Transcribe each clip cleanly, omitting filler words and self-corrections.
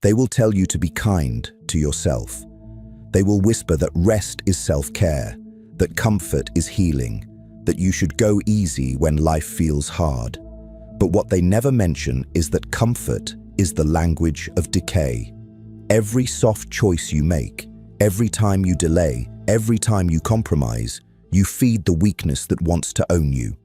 They will tell you to be kind to yourself. They will whisper that rest is self-care, that comfort is healing, that you should go easy when life feels hard. But what they never mention is that comfort is the language of decay. Every soft choice you make, every time you delay, every time you compromise, you feed the weakness that wants to own you.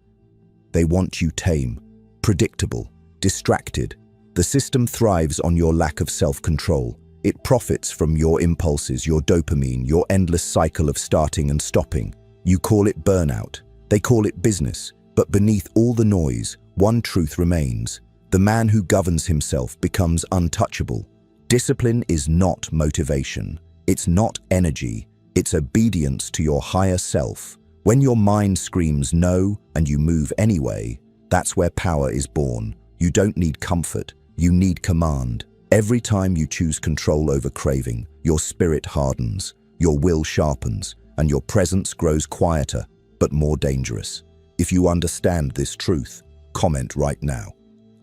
They want you tame, predictable, distracted. The system thrives on your lack of self-control. It profits from your impulses, your dopamine, your endless cycle of starting and stopping. You call it burnout. They call it business. But beneath all the noise, one truth remains. The man who governs himself becomes untouchable. Discipline is not motivation. It's not energy. It's obedience to your higher self. When your mind screams no and you move anyway, that's where power is born. You don't need comfort. You need command. Every time you choose control over craving, your spirit hardens, your will sharpens, and your presence grows quieter, but more dangerous. If you understand this truth, comment right now.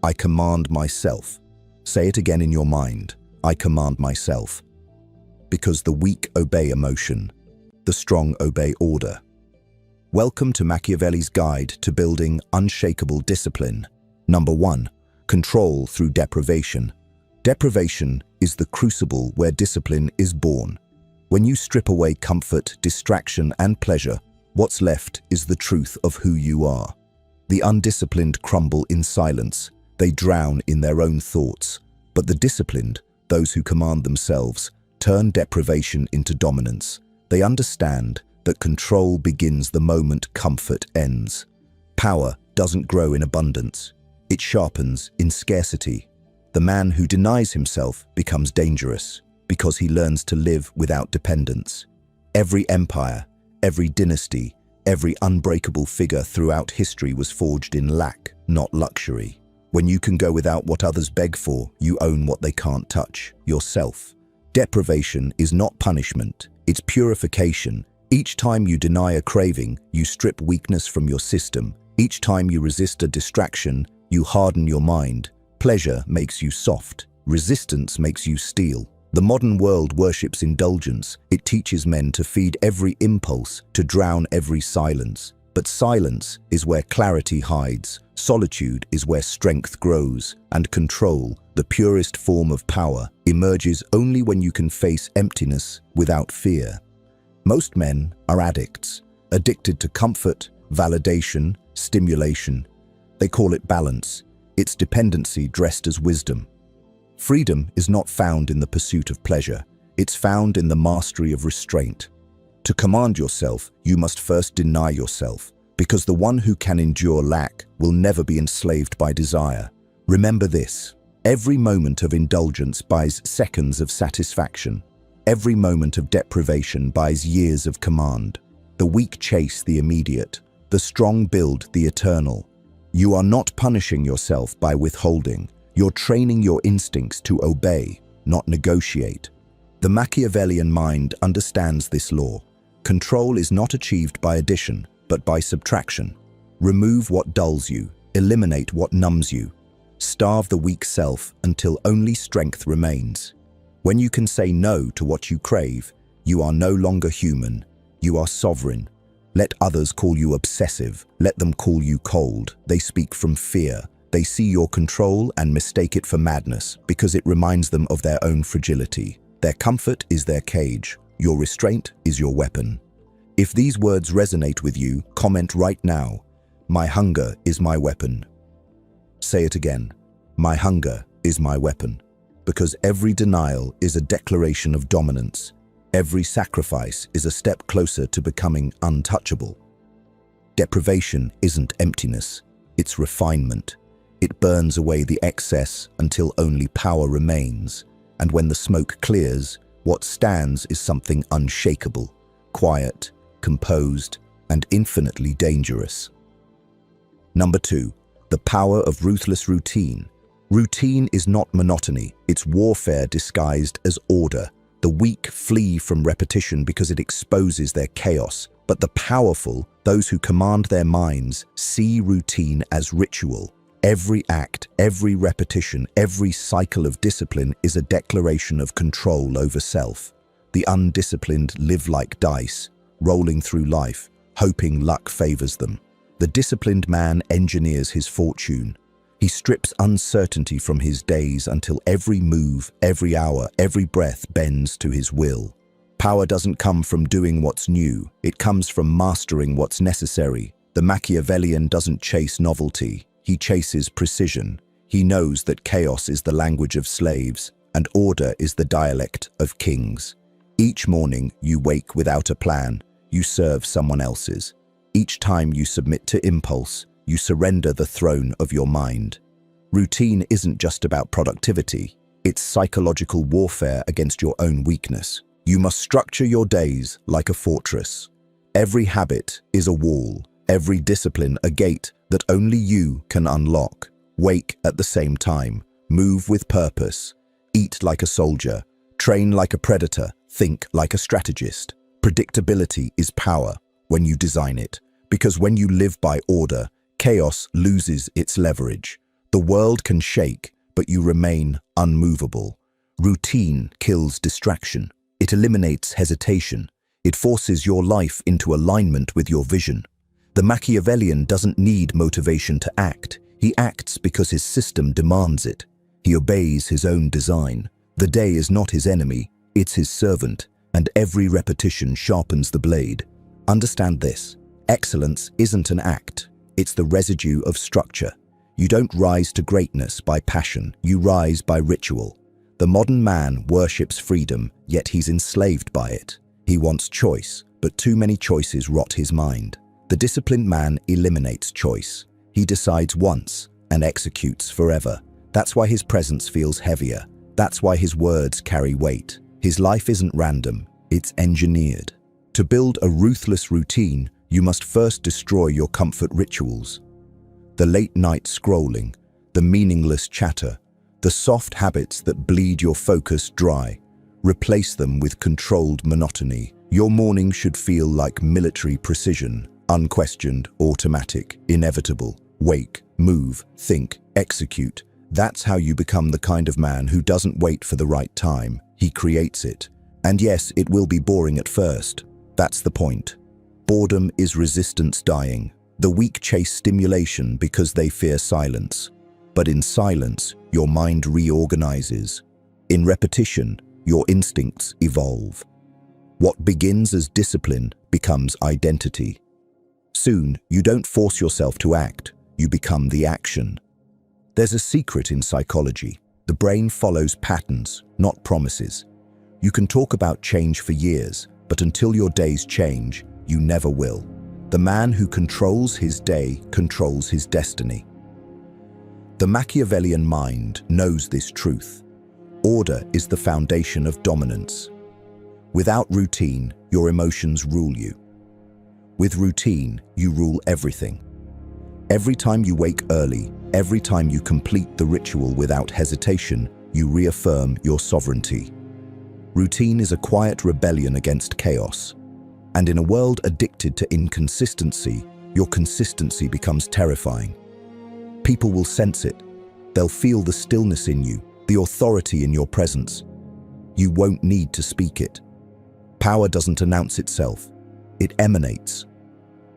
I command myself. Say it again in your mind. I command myself. Because the weak obey emotion, the strong obey order. Welcome to Machiavelli's Guide to Building Unshakable Discipline. Number 1. Control through deprivation. Deprivation is the crucible where discipline is born. When you strip away comfort, distraction, and pleasure, what's left is the truth of who you are. The undisciplined crumble in silence. They drown in their own thoughts. But the disciplined, those who command themselves, turn deprivation into dominance. They understand that control begins the moment comfort ends. Power doesn't grow in abundance. It sharpens in scarcity. The man who denies himself becomes dangerous because he learns to live without dependence. Every empire, every dynasty, every unbreakable figure throughout history was forged in lack, not luxury. When you can go without what others beg for, you own what they can't touch, yourself. Deprivation is not punishment, it's purification. Each time you deny a craving, you strip weakness from your system. Each time you resist a distraction, you harden your mind. Pleasure makes you soft. Resistance makes you steel. The modern world worships indulgence. It teaches men to feed every impulse, to drown every silence. But silence is where clarity hides. Solitude is where strength grows. And control, the purest form of power, emerges only when you can face emptiness without fear. Most men are addicts, addicted to comfort, validation, stimulation. They call it balance. It's dependency dressed as wisdom. Freedom is not found in the pursuit of pleasure. It's found in the mastery of restraint. To command yourself, you must first deny yourself, because the one who can endure lack will never be enslaved by desire. Remember this: every moment of indulgence buys seconds of satisfaction. Every moment of deprivation buys years of command. The weak chase the immediate. The strong build the eternal. You are not punishing yourself by withholding. You're training your instincts to obey, not negotiate. The Machiavellian mind understands this law. Control is not achieved by addition, but by subtraction. Remove what dulls you, eliminate what numbs you. Starve the weak self until only strength remains. When you can say no to what you crave, you are no longer human, you are sovereign. Let others call you obsessive, let them call you cold. They speak from fear. They see your control and mistake it for madness because it reminds them of their own fragility. Their comfort is their cage. Your restraint is your weapon. If these words resonate with you, comment right now. My hunger is my weapon. Say it again. My hunger is my weapon. Because every denial is a declaration of dominance. Every sacrifice is a step closer to becoming untouchable. Deprivation isn't emptiness, it's refinement. It burns away the excess until only power remains. And when the smoke clears, what stands is something unshakable, quiet, composed, and infinitely dangerous. Number 2, the power of ruthless routine. Routine is not monotony, it's warfare disguised as order. The weak flee from repetition because it exposes their chaos, but the powerful, those who command their minds, see routine as ritual. Every act, every repetition, every cycle of discipline is a declaration of control over self. The undisciplined live like dice, rolling through life, hoping luck favors them. The disciplined man engineers his fortune. He strips uncertainty from his days until every move, every hour, every breath bends to his will. Power doesn't come from doing what's new, it comes from mastering what's necessary. The Machiavellian doesn't chase novelty, he chases precision. He knows that chaos is the language of slaves, and order is the dialect of kings. Each morning you wake without a plan, you serve someone else's. Each time you submit to impulse, you surrender the throne of your mind. Routine isn't just about productivity, it's psychological warfare against your own weakness. You must structure your days like a fortress. Every habit is a wall, every discipline a gate that only you can unlock. Wake at the same time, move with purpose, eat like a soldier, train like a predator, think like a strategist. Predictability is power when you design it, because when you live by order, chaos loses its leverage. The world can shake, but you remain unmovable. Routine kills distraction. It eliminates hesitation. It forces your life into alignment with your vision. The Machiavellian doesn't need motivation to act. He acts because his system demands it. He obeys his own design. The day is not his enemy, it's his servant, and every repetition sharpens the blade. Understand this. Excellence isn't an act. It's the residue of structure. You don't rise to greatness by passion, you rise by ritual. The modern man worships freedom, yet he's enslaved by it. He wants choice, but too many choices rot his mind. The disciplined man eliminates choice. He decides once and executes forever. That's why his presence feels heavier. That's why his words carry weight. His life isn't random, it's engineered. To build a ruthless routine, you must first destroy your comfort rituals. The late-night scrolling, the meaningless chatter, the soft habits that bleed your focus dry. Replace them with controlled monotony. Your morning should feel like military precision, unquestioned, automatic, inevitable. Wake, move, think, execute. That's how you become the kind of man who doesn't wait for the right time. He creates it. And yes, it will be boring at first. That's the point. Boredom is resistance dying. The weak chase stimulation because they fear silence. But in silence, your mind reorganizes. In repetition, your instincts evolve. What begins as discipline becomes identity. Soon, you don't force yourself to act, you become the action. There's a secret in psychology. The brain follows patterns, not promises. You can talk about change for years, but until your days change, you never will. The man who controls his day controls his destiny. The Machiavellian mind knows this truth. Order is the foundation of dominance. Without routine, your emotions rule you. With routine, you rule everything. Every time you wake early, every time you complete the ritual without hesitation, you reaffirm your sovereignty. Routine is a quiet rebellion against chaos. And in a world addicted to inconsistency, your consistency becomes terrifying. People will sense it. They'll feel the stillness in you, the authority in your presence. You won't need to speak it. Power doesn't announce itself. It emanates.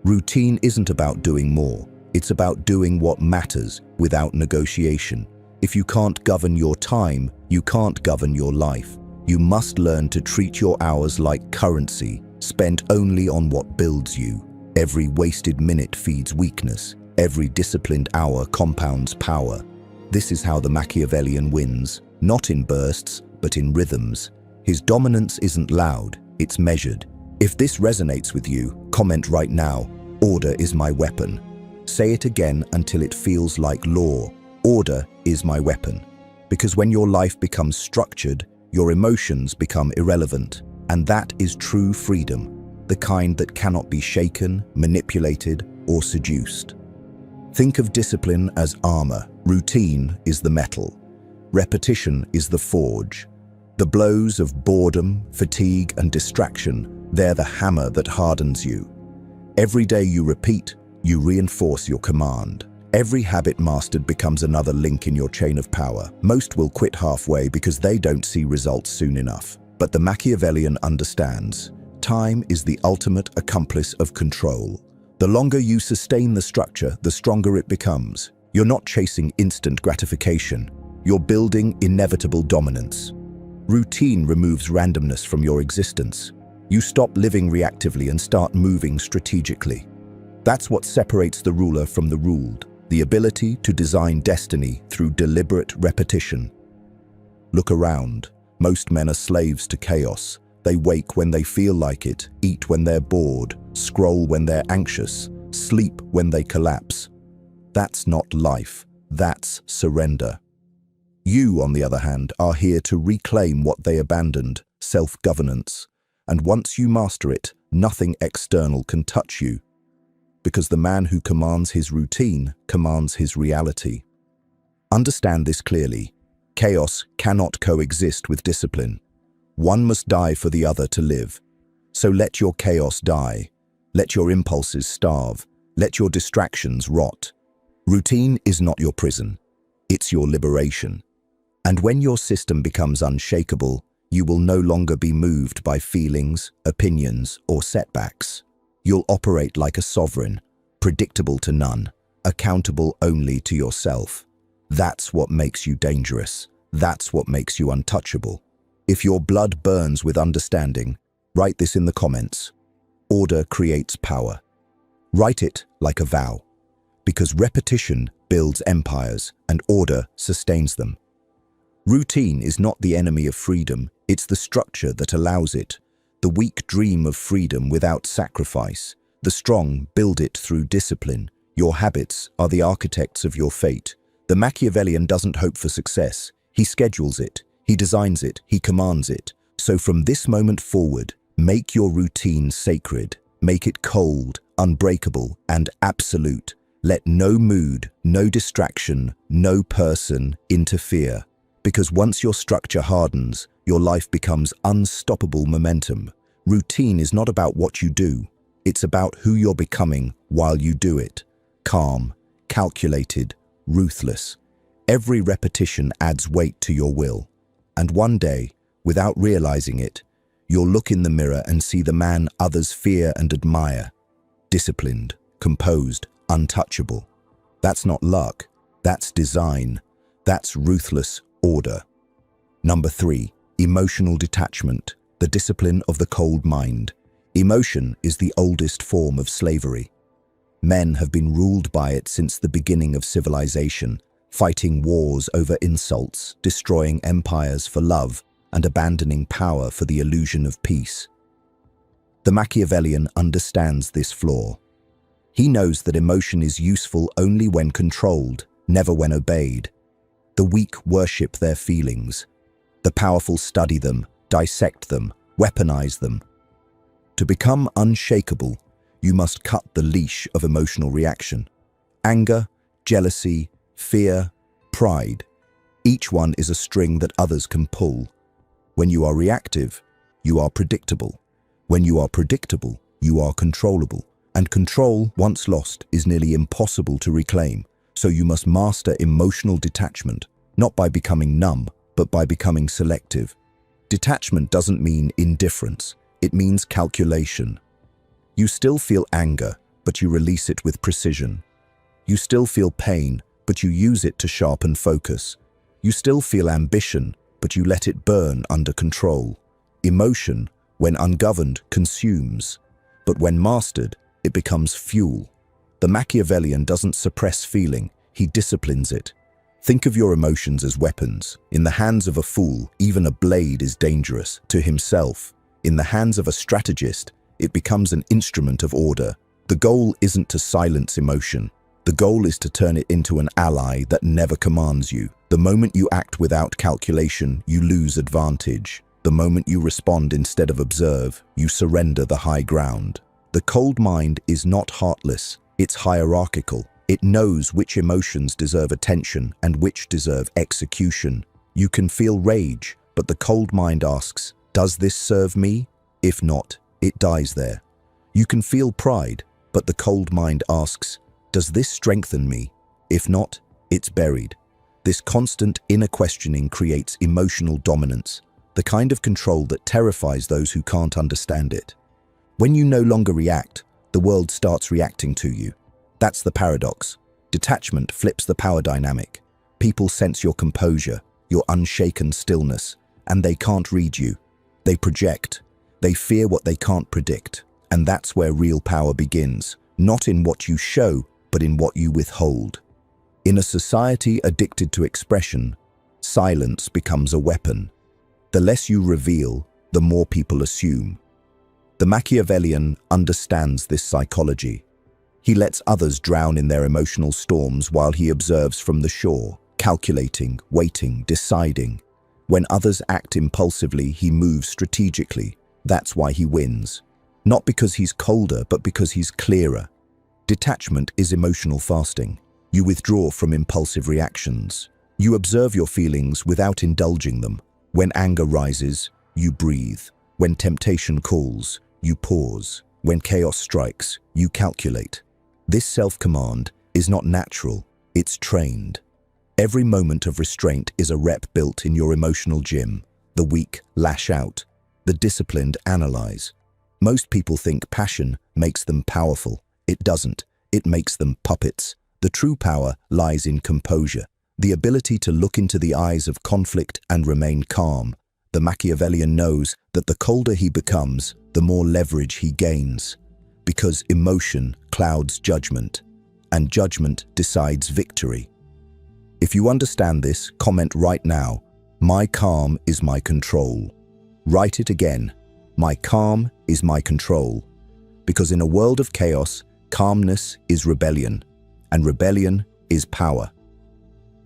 Routine isn't about doing more. It's about doing what matters without negotiation. If you can't govern your time, you can't govern your life. You must learn to treat your hours like currency, spent only on what builds you. Every wasted minute feeds weakness. Every disciplined hour compounds power. This is how the Machiavellian wins, not in bursts, but in rhythms. His dominance isn't loud, it's measured. If this resonates with you, comment right now, "Order is my weapon." Say it again until it feels like law. Order is my weapon. Because when your life becomes structured, your emotions become irrelevant. And that is true freedom, the kind that cannot be shaken, manipulated, or seduced. Think of discipline as armor. Routine is the metal. Repetition is the forge. The blows of boredom, fatigue, and distraction, they're the hammer that hardens you. Every day you repeat, you reinforce your command. Every habit mastered becomes another link in your chain of power. Most will quit halfway because they don't see results soon enough. But the Machiavellian understands, time is the ultimate accomplice of control. The longer you sustain the structure, the stronger it becomes. You're not chasing instant gratification. You're building inevitable dominance. Routine removes randomness from your existence. You stop living reactively and start moving strategically. That's what separates the ruler from the ruled, the ability to design destiny through deliberate repetition. Look around. Most men are slaves to chaos. They wake when they feel like it, eat when they're bored, scroll when they're anxious, sleep when they collapse. That's not life. That's surrender. You, on the other hand, are here to reclaim what they abandoned, self-governance. And once you master it, nothing external can touch you. Because the man who commands his routine commands his reality. Understand this clearly. Chaos cannot coexist with discipline. One must die for the other to live. So let your chaos die. Let your impulses starve. Let your distractions rot. Routine is not your prison. It's your liberation. And when your system becomes unshakable, you will no longer be moved by feelings, opinions, or setbacks. You'll operate like a sovereign, predictable to none, accountable only to yourself. That's what makes you dangerous. That's what makes you untouchable. If your blood burns with understanding, write this in the comments. Order creates power. Write it like a vow, because repetition builds empires and order sustains them. Routine is not the enemy of freedom, it's the structure that allows it. The weak dream of freedom without sacrifice. The strong build it through discipline. Your habits are the architects of your fate. The Machiavellian doesn't hope for success. He schedules it, he designs it, he commands it. So from this moment forward, make your routine sacred. Make it cold, unbreakable, and absolute. Let no mood, no distraction, no person interfere. Because once your structure hardens, your life becomes unstoppable momentum. Routine is not about what you do. It's about who you're becoming while you do it. Calm, calculated, ruthless. Every repetition adds weight to your will. And one day, without realizing it, you'll look in the mirror and see the man others fear and admire. Disciplined, composed, untouchable. That's not luck. That's design. That's ruthless order. Number 3. Emotional detachment, the discipline of the cold mind. Emotion is the oldest form of slavery. Men have been ruled by it since the beginning of civilization, fighting wars over insults, destroying empires for love, and abandoning power for the illusion of peace. The Machiavellian understands this flaw. He knows that emotion is useful only when controlled, never when obeyed. The weak worship their feelings. The powerful study them, dissect them, weaponize them. To become unshakable, you must cut the leash of emotional reaction. Anger, jealousy, fear, pride. Each one is a string that others can pull. When you are reactive, you are predictable. When you are predictable, you are controllable. And control, once lost, is nearly impossible to reclaim. So you must master emotional detachment, not by becoming numb, but by becoming selective. Detachment doesn't mean indifference. It means calculation. You still feel anger, but you release it with precision. You still feel pain, but you use it to sharpen focus. You still feel ambition, but you let it burn under control. Emotion, when ungoverned, consumes. But when mastered, it becomes fuel. The Machiavellian doesn't suppress feeling, he disciplines it. Think of your emotions as weapons. In the hands of a fool, even a blade is dangerous to himself. In the hands of a strategist, it becomes an instrument of order. The goal isn't to silence emotion. The goal is to turn it into an ally that never commands you. The moment you act without calculation, you lose advantage. The moment you respond instead of observe, you surrender the high ground. The cold mind is not heartless, it's hierarchical. It knows which emotions deserve attention and which deserve execution. You can feel rage, but the cold mind asks, does this serve me? If not, it dies there. You can feel pride, but the cold mind asks, does this strengthen me? If not, it's buried. This constant inner questioning creates emotional dominance, the kind of control that terrifies those who can't understand it. When you no longer react, the world starts reacting to you. That's the paradox. Detachment flips the power dynamic. People sense your composure, your unshaken stillness, and they can't read you. They project. They fear what they can't predict. And that's where real power begins, not in what you show, but in what you withhold. In a society addicted to expression, silence becomes a weapon. The less you reveal, the more people assume. The Machiavellian understands this psychology. He lets others drown in their emotional storms while he observes from the shore, calculating, waiting, deciding. When others act impulsively, he moves strategically. That's why he wins. Not because he's colder, but because he's clearer. Detachment is emotional fasting. You withdraw from impulsive reactions. You observe your feelings without indulging them. When anger rises, you breathe. When temptation calls, you pause. When chaos strikes, you calculate. This self-command is not natural, it's trained. Every moment of restraint is a rep built in your emotional gym. The weak lash out. The disciplined analyze. Most people think passion makes them powerful. It doesn't. It makes them puppets. The true power lies in composure, the ability to look into the eyes of conflict and remain calm. The Machiavellian knows that the colder he becomes, the more leverage he gains. Because emotion clouds judgment, and judgment decides victory. If you understand this, comment right now, "My calm is my control." Write it again, "My calm is my control." Because in a world of chaos, calmness is rebellion, and rebellion is power.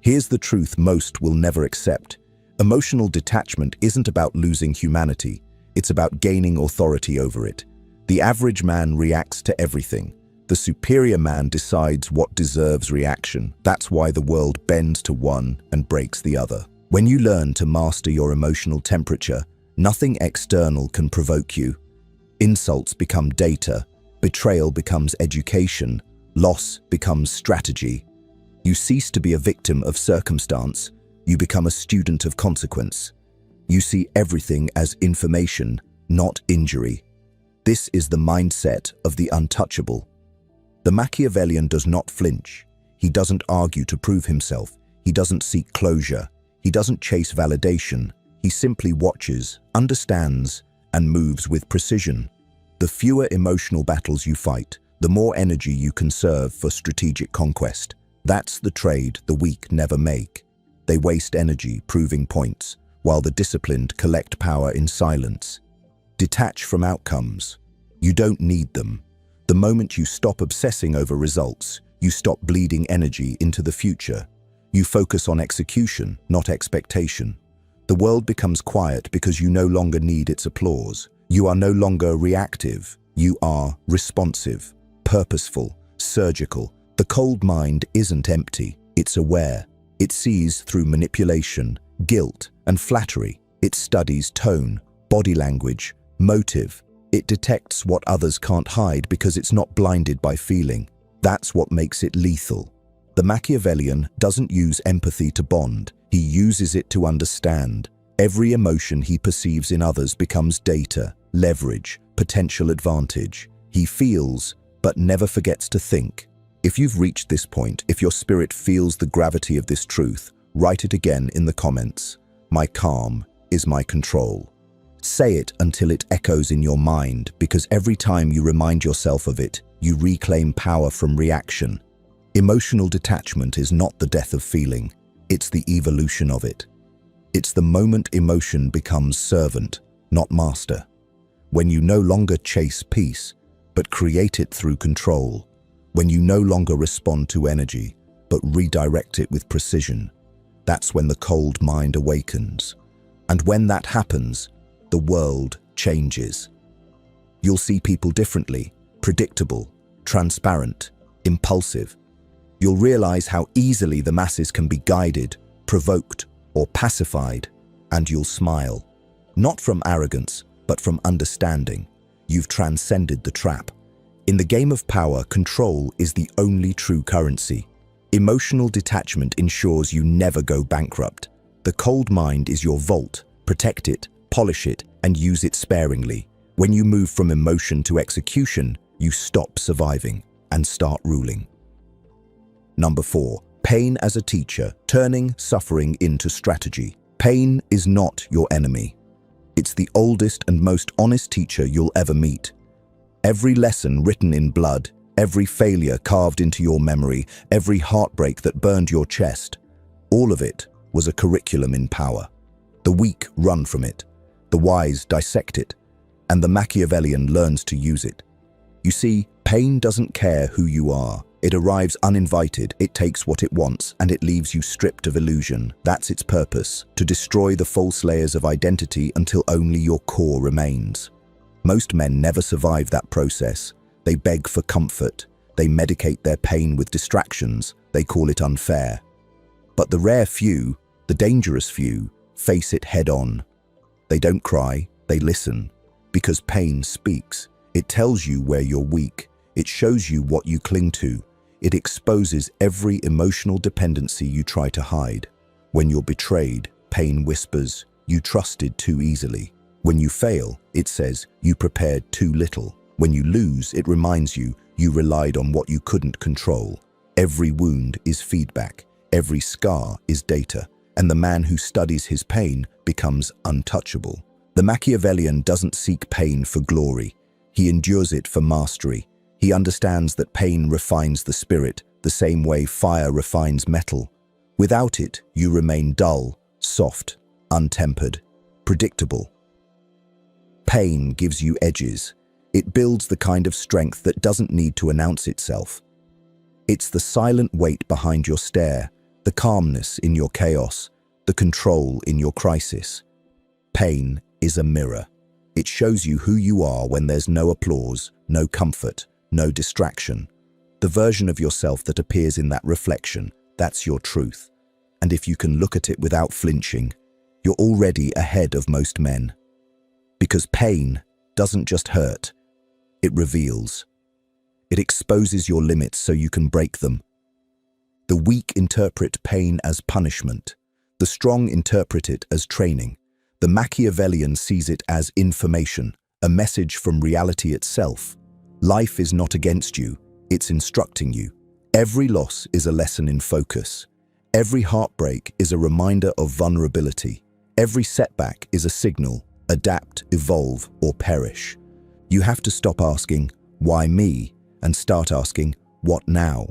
Here's the truth most will never accept. Emotional detachment isn't about losing humanity, it's about gaining authority over it. The average man reacts to everything. The superior man decides what deserves reaction. That's why the world bends to one and breaks the other. When you learn to master your emotional temperature, nothing external can provoke you. Insults become data, betrayal becomes education, loss becomes strategy. You cease to be a victim of circumstance, you become a student of consequence. You see everything as information, not injury. This is the mindset of the untouchable. The Machiavellian does not flinch. He doesn't argue to prove himself. He doesn't seek closure. He doesn't chase validation. He simply watches, understands, and moves with precision. The fewer emotional battles you fight, the more energy you conserve for strategic conquest. That's the trade the weak never make. They waste energy proving points, while the disciplined collect power in silence. Detach from outcomes. You don't need them. The moment you stop obsessing over results, you stop bleeding energy into the future. You focus on execution, not expectation. The world becomes quiet because you no longer need its applause. You are no longer reactive. You are responsive, purposeful, surgical. The cold mind isn't empty. It's aware. It sees through manipulation, guilt, and flattery. It studies tone, body language, motive. It detects what others can't hide because it's not blinded by feeling. That's what makes it lethal. The Machiavellian doesn't use empathy to bond. He uses it to understand. Every emotion he perceives in others becomes data, leverage, potential advantage. He feels, but never forgets to think. If you've reached this point, if your spirit feels the gravity of this truth, write it again in the comments. My calm is my control. Say it until it echoes in your mind, because every time you remind yourself of it, you reclaim power from reaction. Emotional detachment is not the death of feeling, it's the evolution of it. It's the moment emotion becomes servant, not master. When you no longer chase peace, but create it through control. When you no longer respond to energy, but redirect it with precision. That's when the cold mind awakens. And when that happens, the world changes. You'll see people differently, predictable, transparent, impulsive. You'll realize how easily the masses can be guided, provoked, or pacified, and you'll smile. Not from arrogance, but from understanding. You've transcended the trap. In the game of power, control is the only true currency. Emotional detachment ensures you never go bankrupt. The cold mind is your vault. Protect it, polish it, and use it sparingly. When you move from emotion to execution, you stop surviving and start ruling. Number 4. Pain as a teacher, turning suffering into strategy. Pain is not your enemy. It's the oldest and most honest teacher you'll ever meet. Every lesson written in blood, every failure carved into your memory, every heartbreak that burned your chest, all of it was a curriculum in power. The weak run from it, the wise dissect it, and the Machiavellian learns to use it. You see, pain doesn't care who you are. It arrives uninvited, it takes what it wants, and it leaves you stripped of illusion. That's its purpose, to destroy the false layers of identity until only your core remains. Most men never survive that process. They beg for comfort. They medicate their pain with distractions. They call it unfair. But the rare few, the dangerous few, face it head-on. They don't cry, they listen. Because pain speaks. It tells you where you're weak. It shows you what you cling to. It exposes every emotional dependency you try to hide. When you're betrayed, pain whispers, "You trusted too easily." When you fail, it says, "You prepared too little." When you lose, it reminds you, "You relied on what you couldn't control." Every wound is feedback. Every scar is data. And the man who studies his pain becomes untouchable. The Machiavellian doesn't seek pain for glory. He endures it for mastery. He understands that pain refines the spirit, the same way fire refines metal. Without it, you remain dull, soft, untempered, predictable. Pain gives you edges. It builds the kind of strength that doesn't need to announce itself. It's the silent weight behind your stare, the calmness in your chaos, the control in your crisis. Pain is a mirror. It shows you who you are when there's no applause, no comfort, no distraction. The version of yourself that appears in that reflection, that's your truth. And if you can look at it without flinching, you're already ahead of most men. Because pain doesn't just hurt, it reveals. It exposes your limits so you can break them. The weak interpret pain as punishment. The strong interpret it as training. The Machiavellian sees it as information, a message from reality itself. Life is not against you, it's instructing you. Every loss is a lesson in focus. Every heartbreak is a reminder of vulnerability. Every setback is a signal, adapt, evolve, or perish. You have to stop asking, "Why me?" and start asking, "What now?"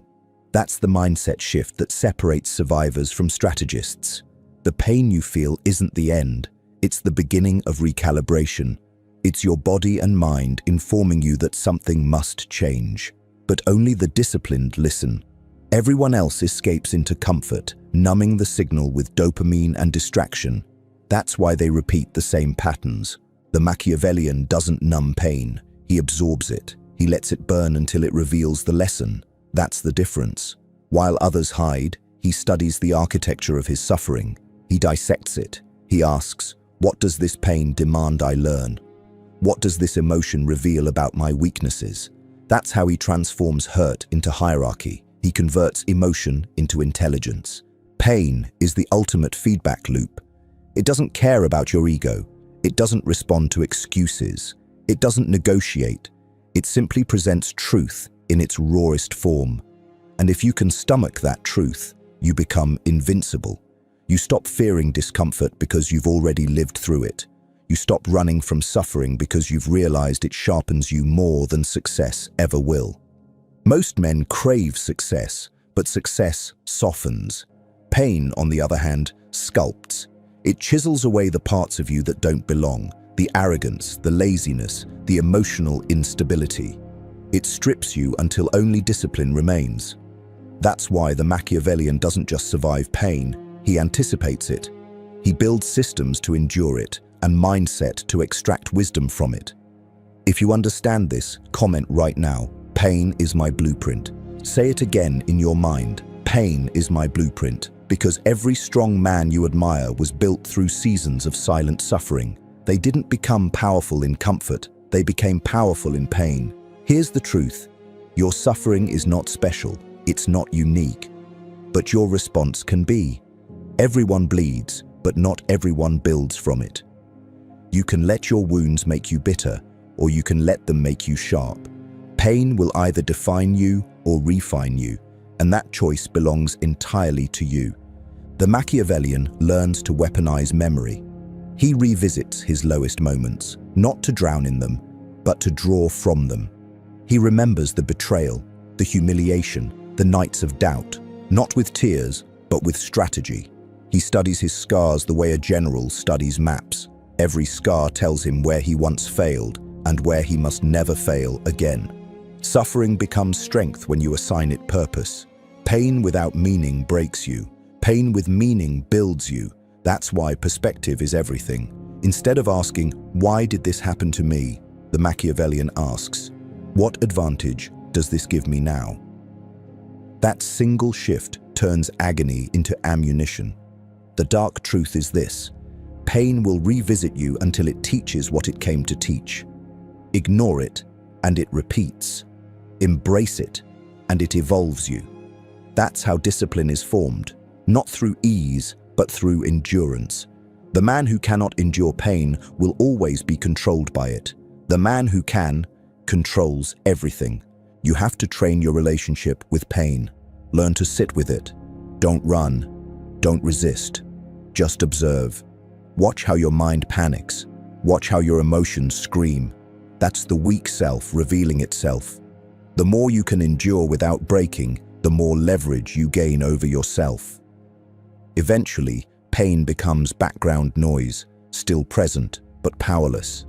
That's the mindset shift that separates survivors from strategists. The pain you feel isn't the end, it's the beginning of recalibration. It's your body and mind informing you that something must change. But only the disciplined listen. Everyone else escapes into comfort, numbing the signal with dopamine and distraction. That's why they repeat the same patterns. The Machiavellian doesn't numb pain, he absorbs it. He lets it burn until it reveals the lesson. That's the difference. While others hide, he studies the architecture of his suffering. He dissects it. He asks, "What does this pain demand I learn? What does this emotion reveal about my weaknesses?" That's how he transforms hurt into hierarchy. He converts emotion into intelligence. Pain is the ultimate feedback loop. It doesn't care about your ego. It doesn't respond to excuses. It doesn't negotiate. It simply presents truth in its rawest form. And if you can stomach that truth, you become invincible. You stop fearing discomfort because you've already lived through it. You stop running from suffering because you've realized it sharpens you more than success ever will. Most men crave success, but success softens. Pain, on the other hand, sculpts. It chisels away the parts of you that don't belong, the arrogance, the laziness, the emotional instability. It strips you until only discipline remains. That's why the Machiavellian doesn't just survive pain, he anticipates it. He builds systems to endure it, and mindset to extract wisdom from it. If you understand this, comment right now, "Pain is my blueprint." Say it again in your mind, "Pain is my blueprint," because every strong man you admire was built through seasons of silent suffering. They didn't become powerful in comfort, they became powerful in pain. Here's the truth, your suffering is not special, it's not unique. But your response can be, everyone bleeds, but not everyone builds from it. You can let your wounds make you bitter, or you can let them make you sharp. Pain will either define you or refine you, and that choice belongs entirely to you. The Machiavellian learns to weaponize memory. He revisits his lowest moments, not to drown in them, but to draw from them. He remembers the betrayal, the humiliation, the nights of doubt, not with tears, but with strategy. He studies his scars the way a general studies maps. Every scar tells him where he once failed and where he must never fail again. Suffering becomes strength when you assign it purpose. Pain without meaning breaks you. Pain with meaning builds you. That's why perspective is everything. Instead of asking, why did this happen to me? The Machiavellian asks, what advantage does this give me now? That single shift turns agony into ammunition. The dark truth is this: pain will revisit you until it teaches what it came to teach. Ignore it, and it repeats. Embrace it, and it evolves you. That's how discipline is formed, not through ease, but through endurance. The man who cannot endure pain will always be controlled by it. The man who can controls everything. You have to train your relationship with pain. Learn to sit with it. Don't run. Don't resist. Just observe. Watch how your mind panics. Watch how your emotions scream. That's the weak self revealing itself. The more you can endure without breaking, the more leverage you gain over yourself. Eventually, pain becomes background noise, still present, but powerless.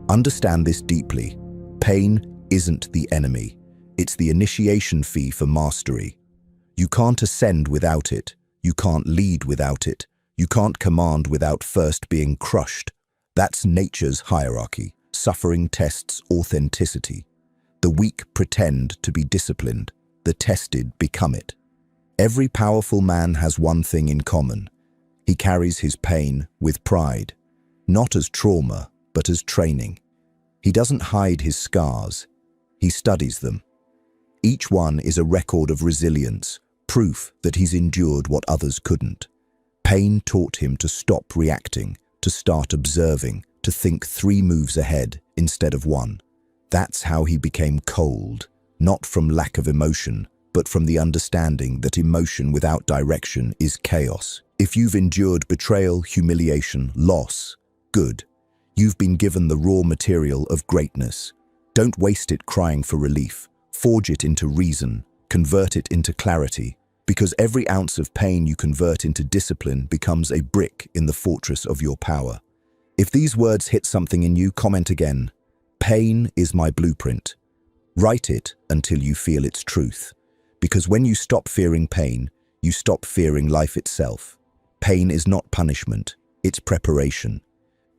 Understand this deeply. Pain isn't the enemy. It's the initiation fee for mastery. You can't ascend without it. You can't lead without it. You can't command without first being crushed. That's nature's hierarchy. Suffering tests authenticity. The weak pretend to be disciplined. The tested become it. Every powerful man has one thing in common. He carries his pain with pride, not as trauma, but as training. He doesn't hide his scars. He studies them. Each one is a record of resilience, proof that he's endured what others couldn't. Pain taught him to stop reacting, to start observing, to think 3 moves ahead instead of 1. That's how he became cold, not from lack of emotion, but from the understanding that emotion without direction is chaos. If you've endured betrayal, humiliation, loss, good. You've been given the raw material of greatness. Don't waste it crying for relief. Forge it into reason. Convert it into clarity. Because every ounce of pain you convert into discipline becomes a brick in the fortress of your power. If these words hit something in you, comment again. Pain is my blueprint. Write it until you feel its truth. Because when you stop fearing pain, you stop fearing life itself. Pain is not punishment, it's preparation.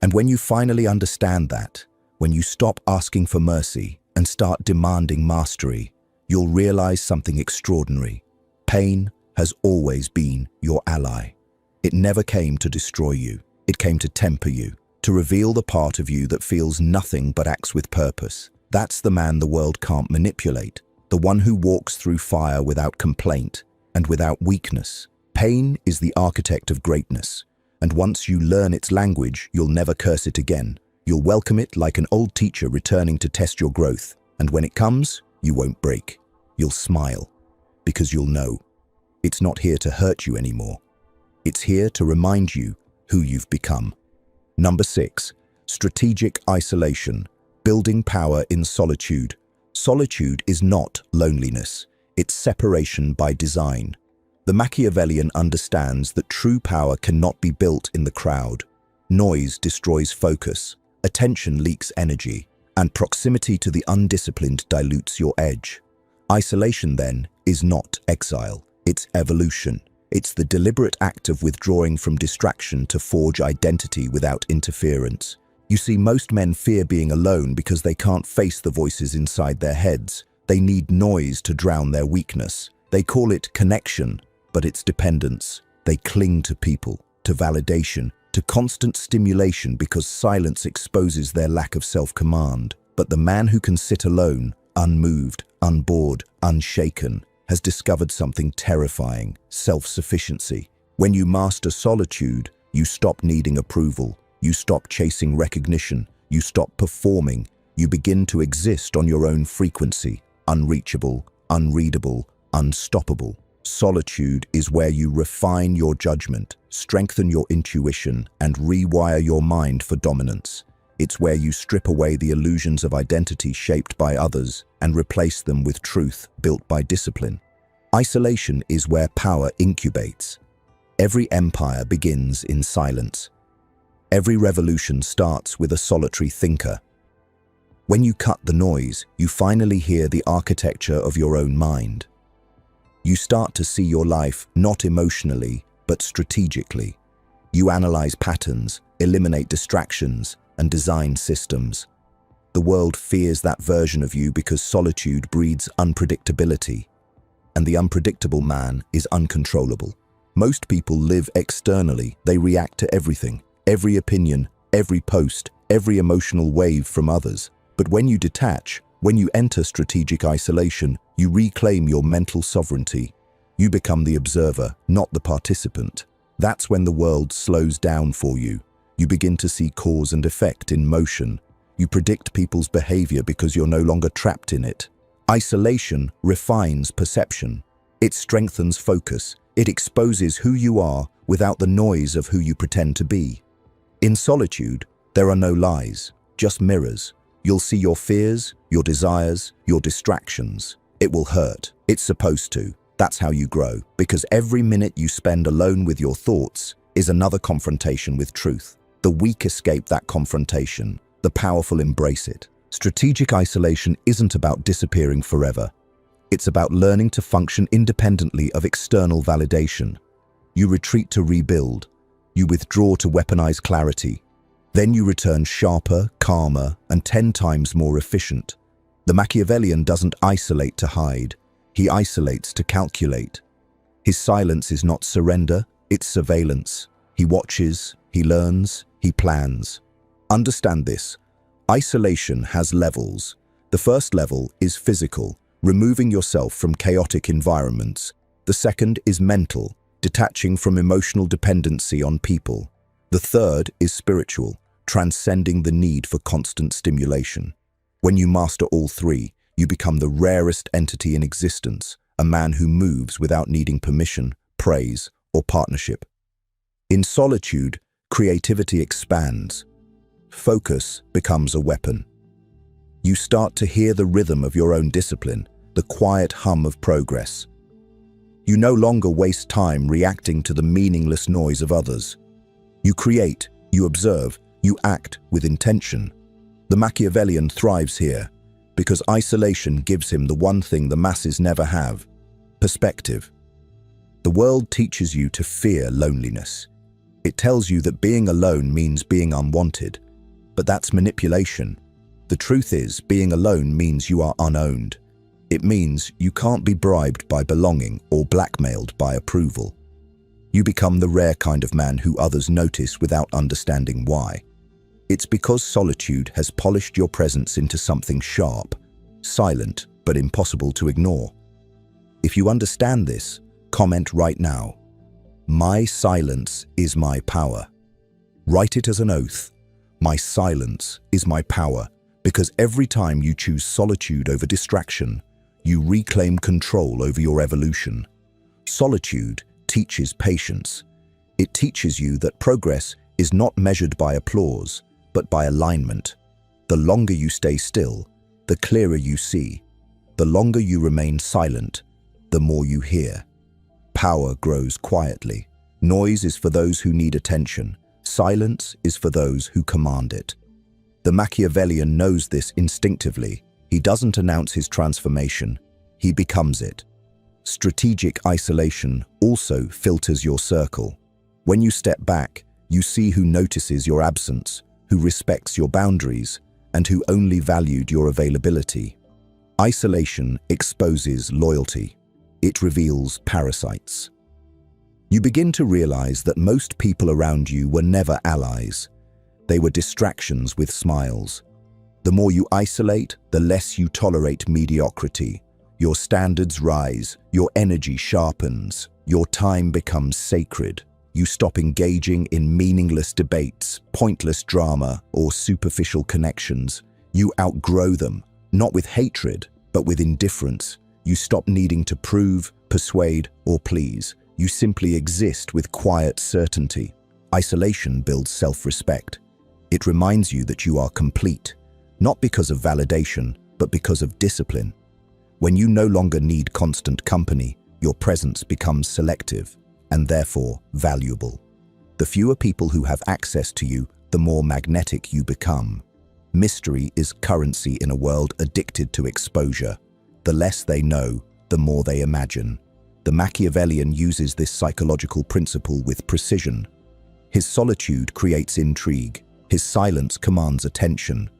And when you finally understand that, when you stop asking for mercy and start demanding mastery, you'll realize something extraordinary. Pain has always been your ally. It never came to destroy you. It came to temper you, to reveal the part of you that feels nothing but acts with purpose. That's the man the world can't manipulate, the one who walks through fire without complaint and without weakness. Pain is the architect of greatness, and once you learn its language, you'll never curse it again. You'll welcome it like an old teacher returning to test your growth, and when it comes, you won't break. You'll smile, because you'll know it's not here to hurt you anymore. It's here to remind you who you've become. Number 6, strategic isolation, building power in solitude. Solitude is not loneliness, it's separation by design. The Machiavellian understands that true power cannot be built in the crowd. Noise destroys focus, attention leaks energy, and proximity to the undisciplined dilutes your edge. Isolation, then, is not exile, it's evolution. It's the deliberate act of withdrawing from distraction to forge identity without interference. You see, most men fear being alone because they can't face the voices inside their heads. They need noise to drown their weakness. They call it connection, but it's dependence. They cling to people, to validation, to constant stimulation because silence exposes their lack of self-command. But the man who can sit alone, unmoved, unbored, unshaken, has discovered something terrifying: self-sufficiency. When you master solitude, you stop needing approval, you stop chasing recognition, you stop performing, you begin to exist on your own frequency, unreachable, unreadable, unstoppable. Solitude is where you refine your judgment, strengthen your intuition, and rewire your mind for dominance. It's where you strip away the illusions of identity shaped by others and replace them with truth built by discipline. Isolation is where power incubates. Every empire begins in silence. Every revolution starts with a solitary thinker. When you cut the noise, you finally hear the architecture of your own mind. You start to see your life not emotionally, but strategically. You analyze patterns, eliminate distractions, and design systems. The world fears that version of you because solitude breeds unpredictability, and the unpredictable man is uncontrollable. Most people live externally. They react to everything, every opinion, every post, every emotional wave from others. But when you detach, when you enter strategic isolation, you reclaim your mental sovereignty. You become the observer, not the participant. That's when the world slows down for you. You begin to see cause and effect in motion. You predict people's behavior because you're no longer trapped in it. Isolation refines perception. It strengthens focus. It exposes who you are without the noise of who you pretend to be. In solitude, there are no lies, just mirrors. You'll see your fears, your desires, your distractions. It will hurt. It's supposed to. That's how you grow, because every minute you spend alone with your thoughts is another confrontation with truth. The weak escape that confrontation. The powerful embrace it. Strategic isolation isn't about disappearing forever. It's about learning to function independently of external validation. You retreat to rebuild. You withdraw to weaponize clarity. Then you return sharper, calmer, and 10 times more efficient. The Machiavellian doesn't isolate to hide. He isolates to calculate. His silence is not surrender, it's surveillance. He watches, he learns, he plans. Understand this. Isolation has levels. The first level is physical, removing yourself from chaotic environments. The second is mental, detaching from emotional dependency on people. The third is spiritual, transcending the need for constant stimulation. When you master all three, you become the rarest entity in existence, a man who moves without needing permission, praise, or partnership. In solitude, creativity expands. Focus becomes a weapon. You start to hear the rhythm of your own discipline, the quiet hum of progress. You no longer waste time reacting to the meaningless noise of others. You create, you observe, you act with intention. The Machiavellian thrives here because isolation gives him the one thing the masses never have: perspective. The world teaches you to fear loneliness. It tells you that being alone means being unwanted. But that's manipulation. The truth is, being alone means you are unowned. It means you can't be bribed by belonging or blackmailed by approval. You become the rare kind of man who others notice without understanding why. It's because solitude has polished your presence into something sharp, silent, but impossible to ignore. If you understand this, comment right now. My silence is my power. Write it as an oath. My silence is my power, because every time you choose solitude over distraction, you reclaim control over your evolution. Solitude teaches patience. It teaches you that progress is not measured by applause, but by alignment. The longer you stay still, the clearer you see. The longer you remain silent, the more you hear. Power grows quietly. Noise is for those who need attention. Silence is for those who command it. The Machiavellian knows this instinctively. He doesn't announce his transformation. He becomes it. Strategic isolation also filters your circle. When you step back, you see who notices your absence, who respects your boundaries, and who only valued your availability. Isolation exposes loyalty. It reveals parasites. You begin to realize that most people around you were never allies. They were distractions with smiles. The more you isolate, the less you tolerate mediocrity. Your standards rise, your energy sharpens, your time becomes sacred. You stop engaging in meaningless debates, pointless drama, or superficial connections. You outgrow them, not with hatred, but with indifference. You stop needing to prove, persuade, or please. You simply exist with quiet certainty. Isolation builds self-respect. It reminds you that you are complete, not because of validation, but because of discipline. When you no longer need constant company, your presence becomes selective and therefore valuable. The fewer people who have access to you, the more magnetic you become. Mystery is currency in a world addicted to exposure. The less they know, the more they imagine. The Machiavellian uses this psychological principle with precision. His solitude creates intrigue. His silence commands attention.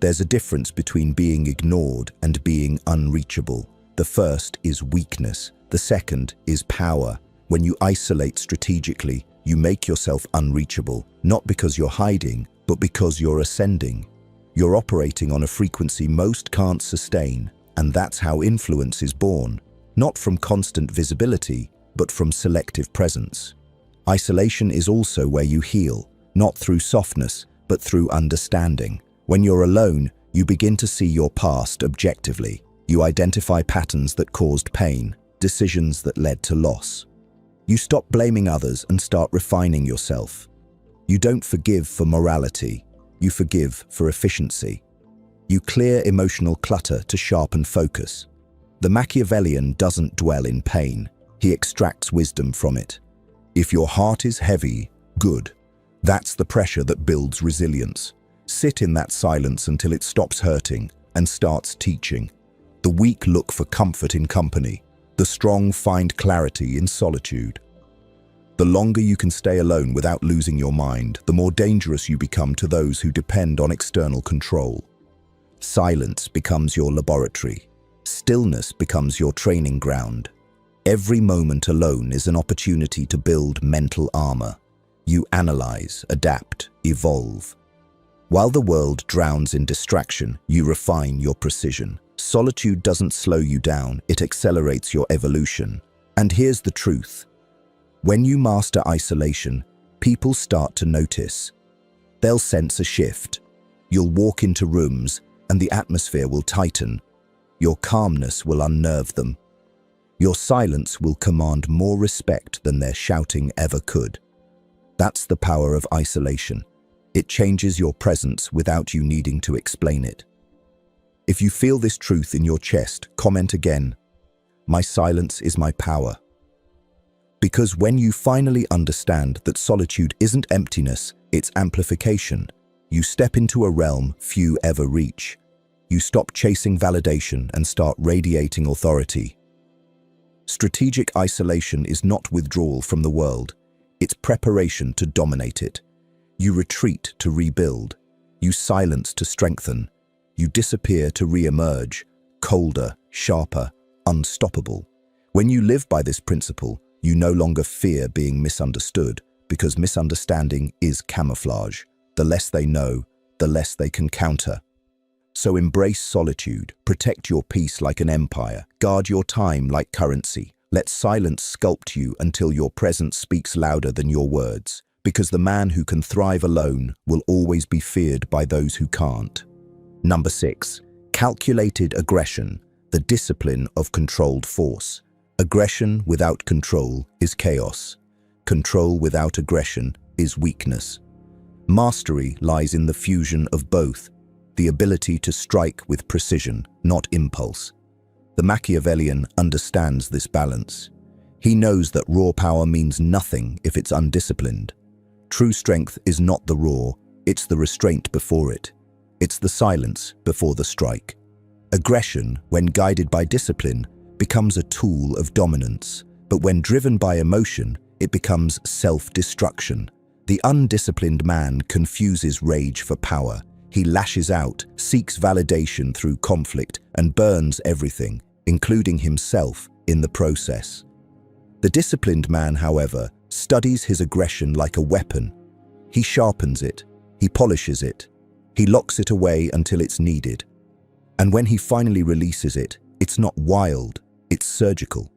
There's a difference between being ignored and being unreachable. The first is weakness. The second is power. When you isolate strategically, you make yourself unreachable, not because you're hiding, but because you're ascending. You're operating on a frequency most can't sustain, and that's how influence is born, not from constant visibility, but from selective presence. Isolation is also where you heal, not through softness, but through understanding. When you're alone, you begin to see your past objectively. You identify patterns that caused pain, decisions that led to loss. You stop blaming others and start refining yourself. You don't forgive for morality, you forgive for efficiency. You clear emotional clutter to sharpen focus. The Machiavellian doesn't dwell in pain, he extracts wisdom from it. If your heart is heavy, good. That's the pressure that builds resilience. Sit in that silence until it stops hurting and starts teaching. The weak look for comfort in company. The strong find clarity in solitude. The longer you can stay alone without losing your mind, the more dangerous you become to those who depend on external control. Silence becomes your laboratory. Stillness becomes your training ground. Every moment alone is an opportunity to build mental armor. You analyze, adapt, evolve. While the world drowns in distraction, you refine your precision. Solitude doesn't slow you down, it accelerates your evolution. And here's the truth. When you master isolation, people start to notice. They'll sense a shift. You'll walk into rooms, and the atmosphere will tighten. Your calmness will unnerve them. Your silence will command more respect than their shouting ever could. That's the power of isolation. It changes your presence without you needing to explain it. If you feel this truth in your chest, comment again. My silence is my power. Because when you finally understand that solitude isn't emptiness, it's amplification, you step into a realm few ever reach. You stop chasing validation and start radiating authority. Strategic isolation is not withdrawal from the world. It's preparation to dominate it. You retreat to rebuild. You silence to strengthen. You disappear to re-emerge, colder, sharper, unstoppable. When you live by this principle, you no longer fear being misunderstood, because misunderstanding is camouflage. The less they know, the less they can counter. So embrace solitude, protect your peace like an empire, guard your time like currency. Let silence sculpt you until your presence speaks louder than your words, because the man who can thrive alone will always be feared by those who can't. Number 6. Calculated aggression, the discipline of controlled force. Aggression without control is chaos. Control without aggression is weakness. Mastery lies in the fusion of both, the ability to strike with precision, not impulse. The Machiavellian understands this balance. He knows that raw power means nothing if it's undisciplined. True strength is not the raw, it's the restraint before it. It's the silence before the strike. Aggression, when guided by discipline, becomes a tool of dominance, but when driven by emotion, it becomes self-destruction. The undisciplined man confuses rage for power. He lashes out, seeks validation through conflict, and burns everything, including himself, in the process. The disciplined man, however, studies his aggression like a weapon. He sharpens it, he polishes it, he locks it away until it's needed. And when he finally releases it, It's not wild, it's surgical.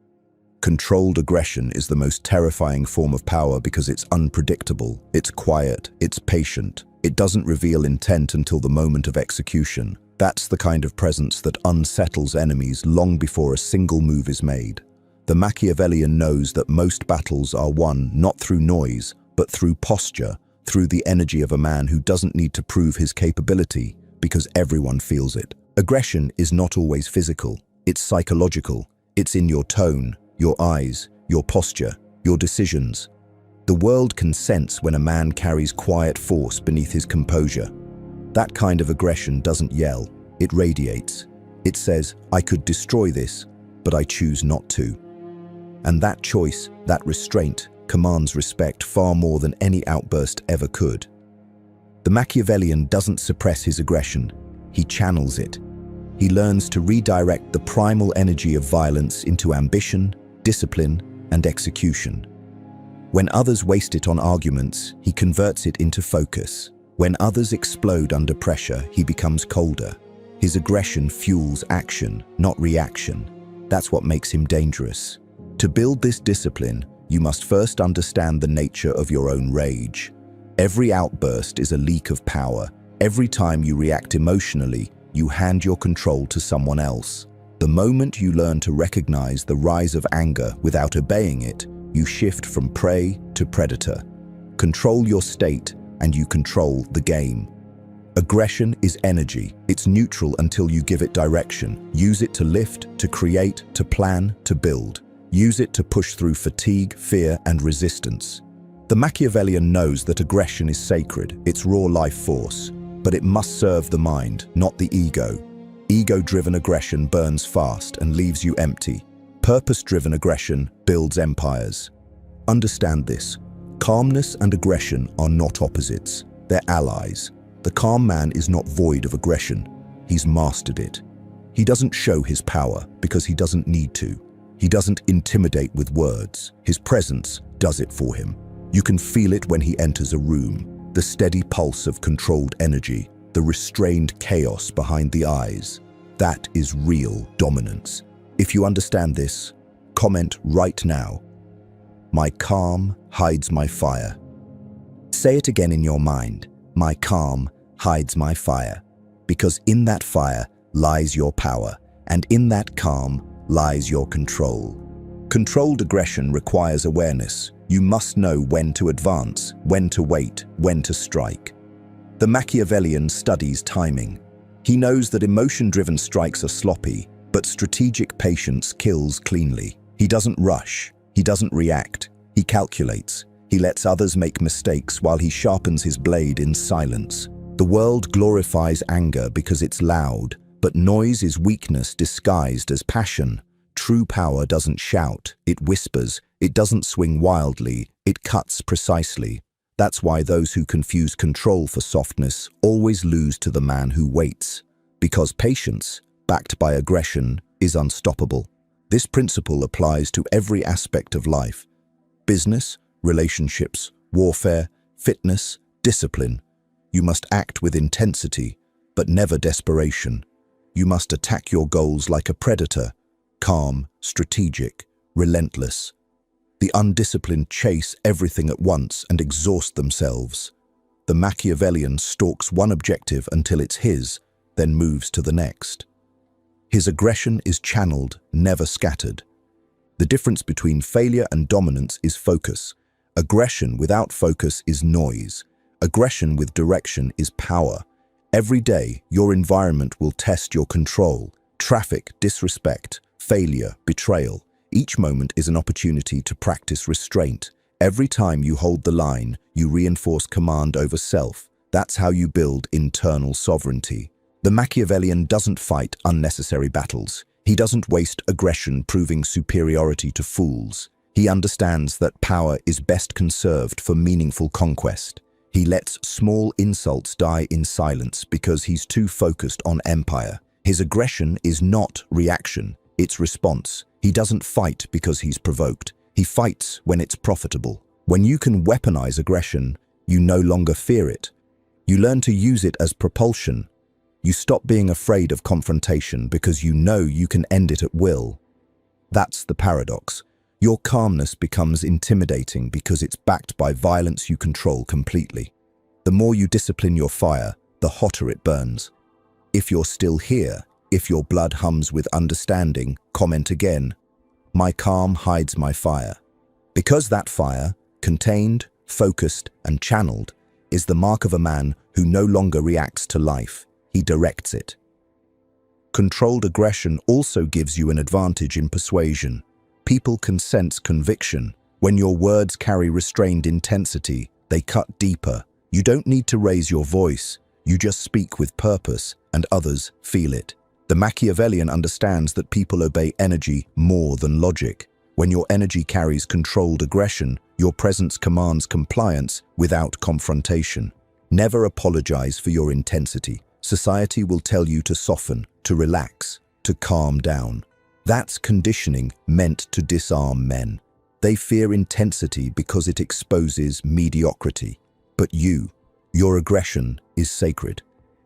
Controlled aggression is the most terrifying form of power because it's unpredictable, it's quiet, it's patient. It doesn't reveal intent until the moment of execution. That's the kind of presence that unsettles enemies long before a single move is made. The Machiavellian knows that most battles are won not through noise, but through posture, through the energy of a man who doesn't need to prove his capability because everyone feels it. Aggression is not always physical, it's psychological. It's in your tone, your eyes, your posture, your decisions. The world can sense when a man carries quiet force beneath his composure. That kind of aggression doesn't yell, it radiates. It says, I could destroy this, but I choose not to. And that choice, that restraint, commands respect far more than any outburst ever could. The Machiavellian doesn't suppress his aggression, he channels it. He learns to redirect the primal energy of violence into ambition, discipline, and execution. When others waste it on arguments, he converts it into focus. When others explode under pressure, he becomes colder. His aggression fuels action, not reaction. That's what makes him dangerous. To build this discipline, you must first understand the nature of your own rage. Every outburst is a leak of power. Every time you react emotionally, you hand your control to someone else. The moment you learn to recognize the rise of anger without obeying it, you shift from prey to predator. Control your state, and you control the game. Aggression is energy. It's neutral until you give it direction. Use it to lift, to create, to plan, to build. Use it to push through fatigue, fear, and resistance. The Machiavellian knows that aggression is sacred, it's raw life force, but it must serve the mind, not the ego. Ego-driven aggression burns fast and leaves you empty. Purpose-driven aggression builds empires. Understand this. Calmness and aggression are not opposites. They're allies. The calm man is not void of aggression. He's mastered it. He doesn't show his power because he doesn't need to. He doesn't intimidate with words. His presence does it for him. You can feel it when he enters a room. The steady pulse of controlled energy, the restrained chaos behind the eyes. That is real dominance. If you understand this, comment right now. My calm hides my fire. Say it again in your mind. My calm hides my fire. Because in that fire lies your power, and in that calm lies your control. Controlled aggression requires awareness. You must know when to advance, when to wait, when to strike. The Machiavellian studies timing. He knows that emotion-driven strikes are sloppy, but strategic patience kills cleanly. He doesn't rush. He doesn't react. He calculates. He lets others make mistakes while he sharpens his blade in silence. The world glorifies anger because it's loud, but noise is weakness disguised as passion. True power doesn't shout, it whispers. It doesn't swing wildly, it cuts precisely. That's why those who confuse control for softness always lose to the man who waits. Because patience, backed by aggression, is unstoppable. This principle applies to every aspect of life. Business, relationships, warfare, fitness, discipline. You must act with intensity, but never desperation. You must attack your goals like a predator, calm, strategic, relentless. The undisciplined chase everything at once and exhaust themselves. The Machiavellian stalks one objective until it's his, then moves to the next. His aggression is channeled, never scattered. The difference between failure and dominance is focus. Aggression without focus is noise. Aggression with direction is power. Every day, your environment will test your control. Traffic, disrespect, failure, betrayal. Each moment is an opportunity to practice restraint. Every time you hold the line, you reinforce command over self. That's how you build internal sovereignty. The Machiavellian doesn't fight unnecessary battles. He doesn't waste aggression proving superiority to fools. He understands that power is best conserved for meaningful conquest. He lets small insults die in silence because he's too focused on empire. His aggression is not reaction, it's response. He doesn't fight because he's provoked. He fights when it's profitable. When you can weaponize aggression, you no longer fear it. You learn to use it as propulsion. You stop being afraid of confrontation because you know you can end it at will. That's the paradox. Your calmness becomes intimidating because it's backed by violence you control completely. The more you discipline your fire, the hotter it burns. If you're still here, if your blood hums with understanding, comment again. My calm hides my fire. Because that fire, contained, focused, and channeled, is the mark of a man who no longer reacts to life, he directs it. Controlled aggression also gives you an advantage in persuasion. People can sense conviction. When your words carry restrained intensity, they cut deeper. You don't need to raise your voice, you just speak with purpose, and others feel it. The Machiavellian understands that people obey energy more than logic. When your energy carries controlled aggression, your presence commands compliance without confrontation. Never apologize for your intensity. Society will tell you to soften, to relax, to calm down. That's conditioning meant to disarm men. They fear intensity because it exposes mediocrity. But your aggression is sacred.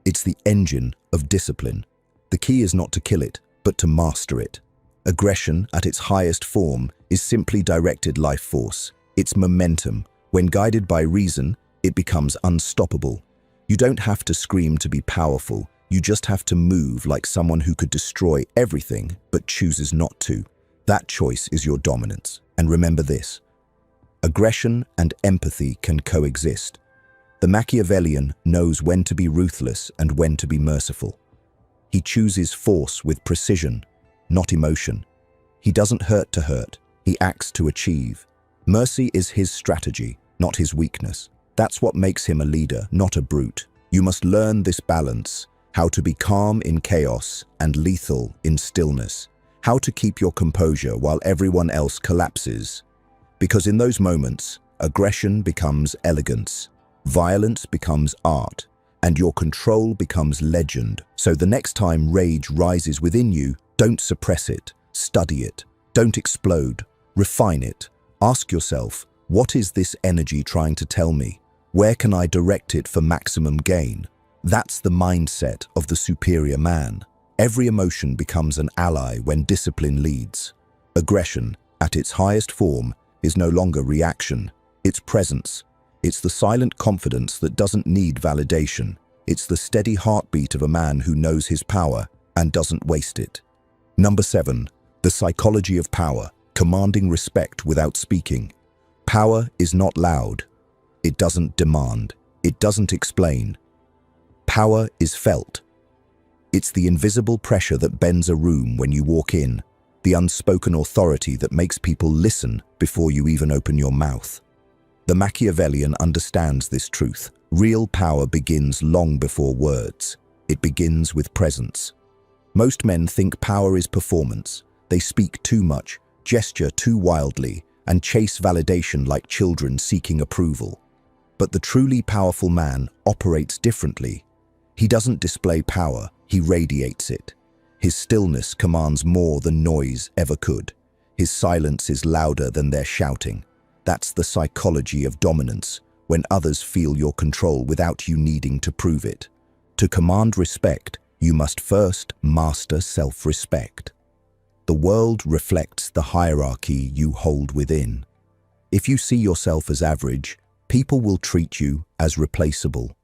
It's the engine of discipline. The key is not to kill it, but to master it. Aggression, at its highest form, is simply directed life force. It's momentum. When guided by reason, it becomes unstoppable. You don't have to scream to be powerful. You just have to move like someone who could destroy everything but chooses not to. That choice is your dominance. And remember this: aggression and empathy can coexist. The Machiavellian knows when to be ruthless and when to be merciful. He chooses force with precision, not emotion. He doesn't hurt to hurt, he acts to achieve. Mercy is his strategy, not his weakness. That's what makes him a leader, not a brute. You must learn this balance: how to be calm in chaos and lethal in stillness. How to keep your composure while everyone else collapses. Because in those moments, aggression becomes elegance, violence becomes art, and your control becomes legend. So the next time rage rises within you, don't suppress it, study it. Don't explode, refine it. Ask yourself, what is this energy trying to tell me? Where can I direct it for maximum gain? That's the mindset of the superior man. Every emotion becomes an ally when discipline leads. Aggression, at its highest form, is no longer reaction. It's presence. It's the silent confidence that doesn't need validation. It's the steady heartbeat of a man who knows his power and doesn't waste it. Number 7. The psychology of power, commanding respect without speaking. Power is not loud. It doesn't demand. It doesn't explain. Power is felt. It's the invisible pressure that bends a room when you walk in, the unspoken authority that makes people listen before you even open your mouth. The Machiavellian understands this truth. Real power begins long before words. It begins with presence. Most men think power is performance. They speak too much, gesture too wildly, and chase validation like children seeking approval. But the truly powerful man operates differently. He doesn't display power, he radiates it. His stillness commands more than noise ever could. His silence is louder than their shouting. That's the psychology of dominance, when others feel your control without you needing to prove it. To command respect, you must first master self-respect. The world reflects the hierarchy you hold within. If you see yourself as average, people will treat you as replaceable.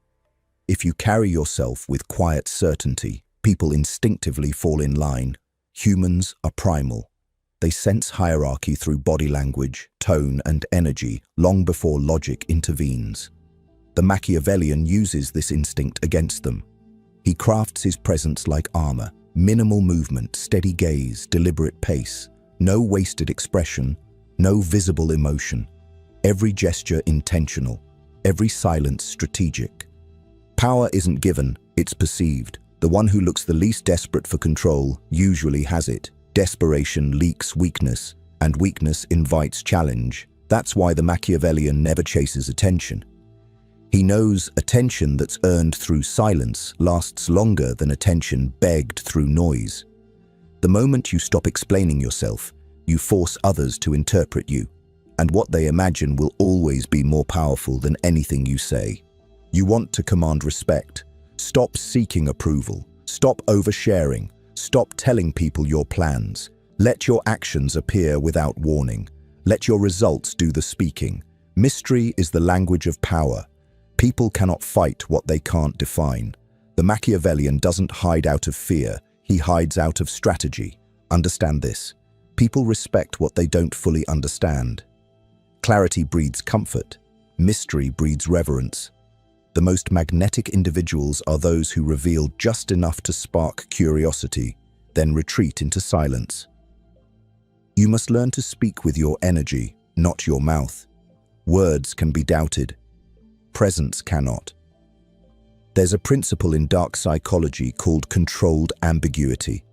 If you carry yourself with quiet certainty, people instinctively fall in line. Humans are primal. They sense hierarchy through body language, tone, and energy long before logic intervenes. The Machiavellian uses this instinct against them. He crafts his presence like armor: minimal movement, steady gaze, deliberate pace, no wasted expression, no visible emotion. Every gesture intentional, every silence strategic. Power isn't given, it's perceived. The one who looks the least desperate for control usually has it. Desperation leaks weakness, and weakness invites challenge. That's why the Machiavellian never chases attention. He knows attention that's earned through silence lasts longer than attention begged through noise. The moment you stop explaining yourself, you force others to interpret you, and what they imagine will always be more powerful than anything you say. You want to command respect, Stop seeking approval. Stop oversharing. Stop telling people your plans. Let your actions appear without warning. Let your results do the speaking. Mystery is the language of power. People cannot fight what they can't define. The Machiavellian doesn't hide out of fear. He hides out of strategy. Understand this. People respect what they don't fully understand. Clarity breeds comfort. Mystery breeds reverence. The most magnetic individuals are those who reveal just enough to spark curiosity, then retreat into silence. You must learn to speak with your energy, not your mouth. Words can be doubted. Presence cannot. There's a principle in dark psychology called controlled ambiguity.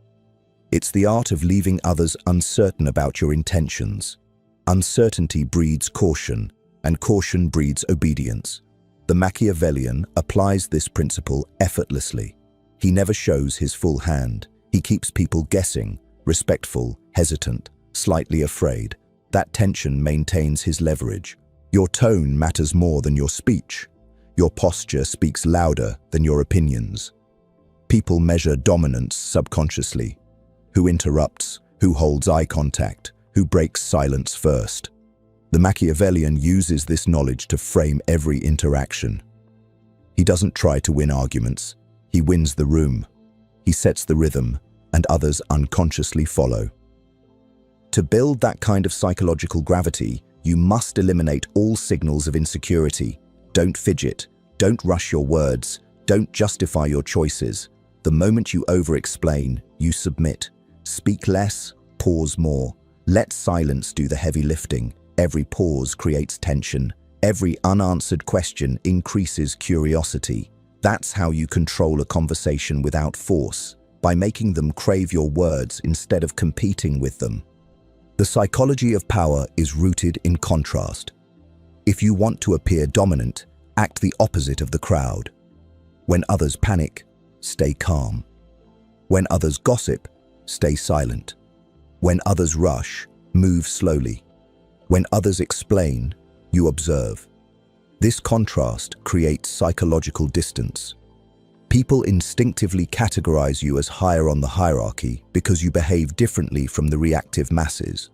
It's the art of leaving others uncertain about your intentions. Uncertainty breeds caution, and caution breeds obedience. The Machiavellian applies this principle effortlessly. He never shows his full hand. He keeps people guessing, respectful, hesitant, slightly afraid. That tension maintains his leverage. Your tone matters more than your speech. Your posture speaks louder than your opinions. People measure dominance subconsciously. Who interrupts, who holds eye contact, who breaks silence first. The Machiavellian uses this knowledge to frame every interaction. He doesn't try to win arguments. He wins the room. He sets the rhythm, and others unconsciously follow. To build that kind of psychological gravity, you must eliminate all signals of insecurity. Don't fidget. Don't rush your words. Don't justify your choices. The moment you over-explain, you submit. Speak less, pause more. Let silence do the heavy lifting. Every pause creates tension. Every unanswered question increases curiosity. That's how you control a conversation without force, by making them crave your words instead of competing with them. The psychology of power is rooted in contrast. If you want to appear dominant, act the opposite of the crowd. When others panic, stay calm. When others gossip, stay silent. When others rush, move slowly. When others explain, you observe. This contrast creates psychological distance. People instinctively categorize you as higher on the hierarchy because you behave differently from the reactive masses.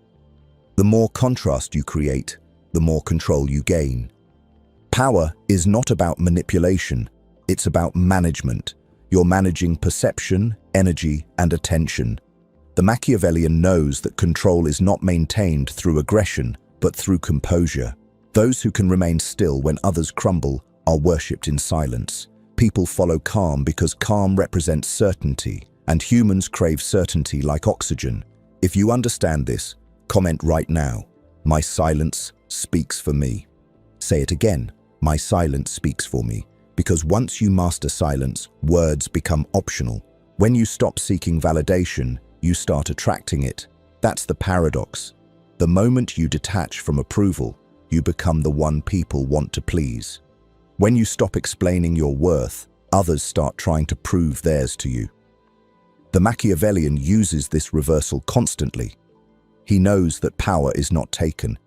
The more contrast you create, the more control you gain. Power is not about manipulation, it's about management. You're managing perception, energy, and attention. The Machiavellian knows that control is not maintained through aggression, but through composure. Those who can remain still when others crumble are worshipped in silence. People follow calm because calm represents certainty, and humans crave certainty like oxygen. If you understand this, comment right now. My silence speaks for me. Say it again. My silence speaks for me. Because once you master silence, words become optional. When you stop seeking validation, you start attracting it. That's the paradox. The moment you detach from approval, you become the one people want to please. When you stop explaining your worth, others start trying to prove theirs to you. The Machiavellian uses this reversal constantly. He knows that power is not taken.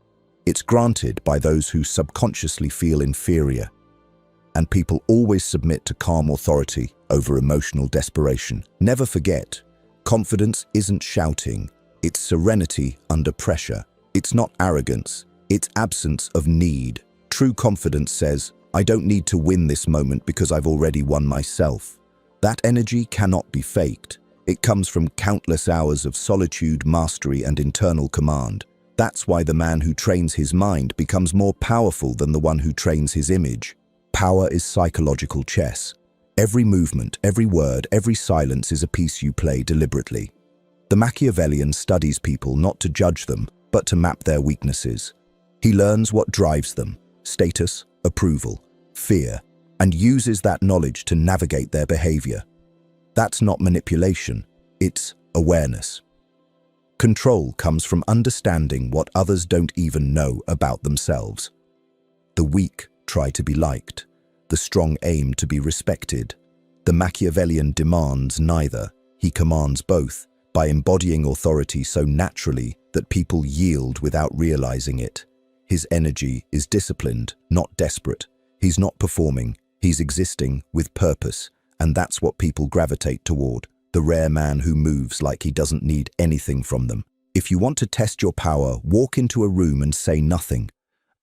It's granted by those who subconsciously feel inferior. And people always submit to calm authority over emotional desperation. Never forget, confidence isn't shouting, it's serenity under pressure. It's not arrogance, it's absence of need. True confidence says, I don't need to win this moment because I've already won myself. That energy cannot be faked. It comes from countless hours of solitude, mastery, and internal command. That's why the man who trains his mind becomes more powerful than the one who trains his image. Power is psychological chess. Every movement, every word, every silence is a piece you play deliberately. The Machiavellian studies people not to judge them, but to map their weaknesses. He learns what drives them: status, approval, fear, and uses that knowledge to navigate their behavior. That's not manipulation, it's awareness. Control comes from understanding what others don't even know about themselves. The weak try to be liked. The strong aim to be respected. The Machiavellian demands neither. He commands both, by embodying authority so naturally that people yield without realizing it. His energy is disciplined, not desperate. He's not performing, he's existing with purpose. And that's what people gravitate toward, the rare man who moves like he doesn't need anything from them. If you want to test your power, walk into a room and say nothing.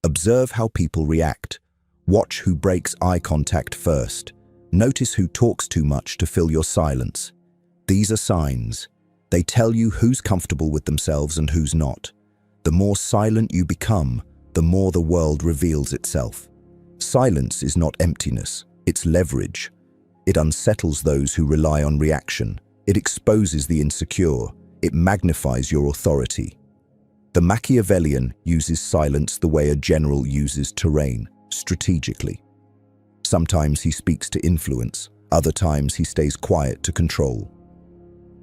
Observe how people react. Watch who breaks eye contact first. Notice who talks too much to fill your silence. These are signs. They tell you who's comfortable with themselves and who's not. The more silent you become, the more the world reveals itself. Silence is not emptiness, it's leverage. It unsettles those who rely on reaction. It exposes the insecure. It magnifies your authority. The Machiavellian uses silence the way a general uses terrain, strategically. Sometimes he speaks to influence, other times he stays quiet to control.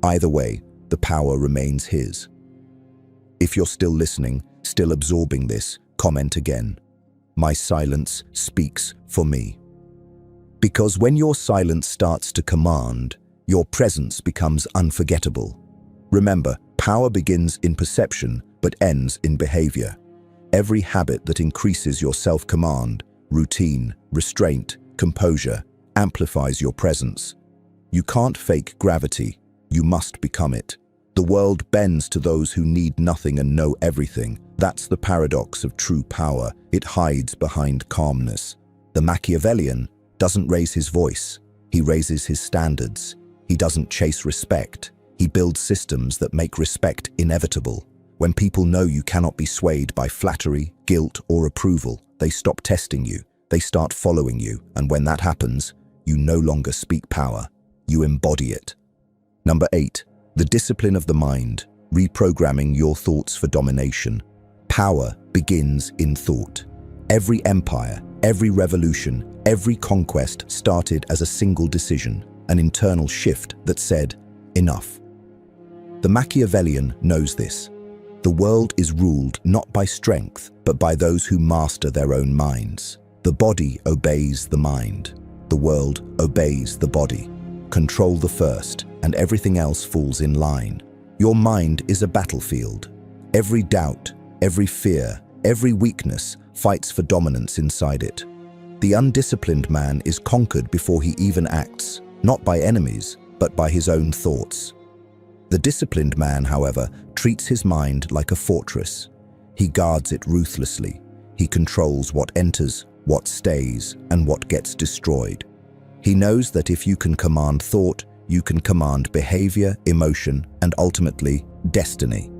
Either way, the power remains his. If you're still listening, still absorbing this, comment again. My silence speaks for me. Because when your silence starts to command, your presence becomes unforgettable. Remember, power begins in perception but ends in behavior. Every habit that increases your self-command, routine, restraint, composure, amplifies your presence. You can't fake gravity, you must become it. The world bends to those who need nothing and know everything. That's the paradox of true power. It hides behind calmness. The Machiavellian doesn't raise his voice. He raises his standards. He doesn't chase respect. He builds systems that make respect inevitable. When people know you cannot be swayed by flattery, guilt, or approval, they stop testing you. They start following you. And when that happens, you no longer speak power. You embody it. Number 8. The discipline of the mind, reprogramming your thoughts for domination. Power begins in thought. Every empire, every revolution, every conquest started as a single decision, an internal shift that said, enough. The Machiavellian knows this. The world is ruled not by strength, but by those who master their own minds. The body obeys the mind. The world obeys the body. Control the first, and everything else falls in line. Your mind is a battlefield. Every doubt, every fear, every weakness fights for dominance inside it. The undisciplined man is conquered before he even acts, not by enemies, but by his own thoughts. The disciplined man, however, treats his mind like a fortress. He guards it ruthlessly. He controls what enters, what stays, and what gets destroyed. He knows that if you can command thought, you can command behavior, emotion, and ultimately, destiny.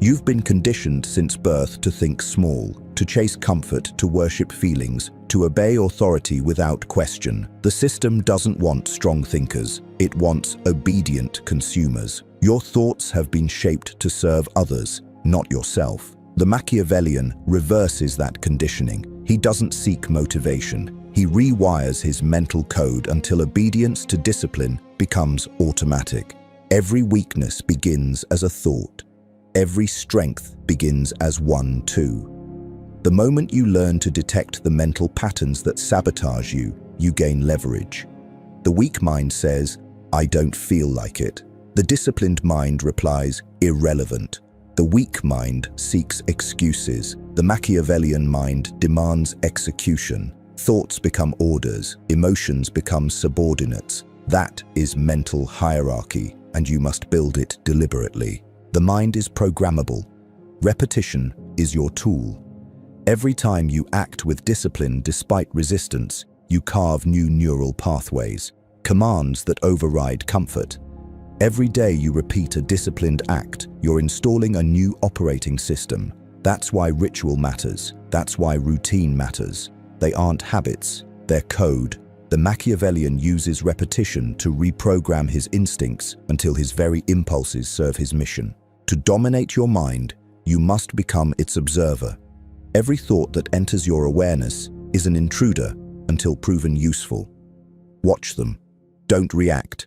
You've been conditioned since birth to think small, to chase comfort, to worship feelings, to obey authority without question. The system doesn't want strong thinkers. It wants obedient consumers. Your thoughts have been shaped to serve others, not yourself. The Machiavellian reverses that conditioning. He doesn't seek motivation. He rewires his mental code until obedience to discipline becomes automatic. Every weakness begins as a thought. Every strength begins as one too. The moment you learn to detect the mental patterns that sabotage you, you gain leverage. The weak mind says, I don't feel like it. The disciplined mind replies, irrelevant. The weak mind seeks excuses. The Machiavellian mind demands execution. Thoughts become orders. Emotions become subordinates. That is mental hierarchy, and you must build it deliberately. The mind is programmable. Repetition is your tool. Every time you act with discipline despite resistance, you carve new neural pathways, commands that override comfort. Every day you repeat a disciplined act, you're installing a new operating system. That's why ritual matters. That's why routine matters. They aren't habits, they're code. The Machiavellian uses repetition to reprogram his instincts until his very impulses serve his mission. To dominate your mind, you must become its observer. Every thought that enters your awareness is an intruder until proven useful. Watch them. Don't react.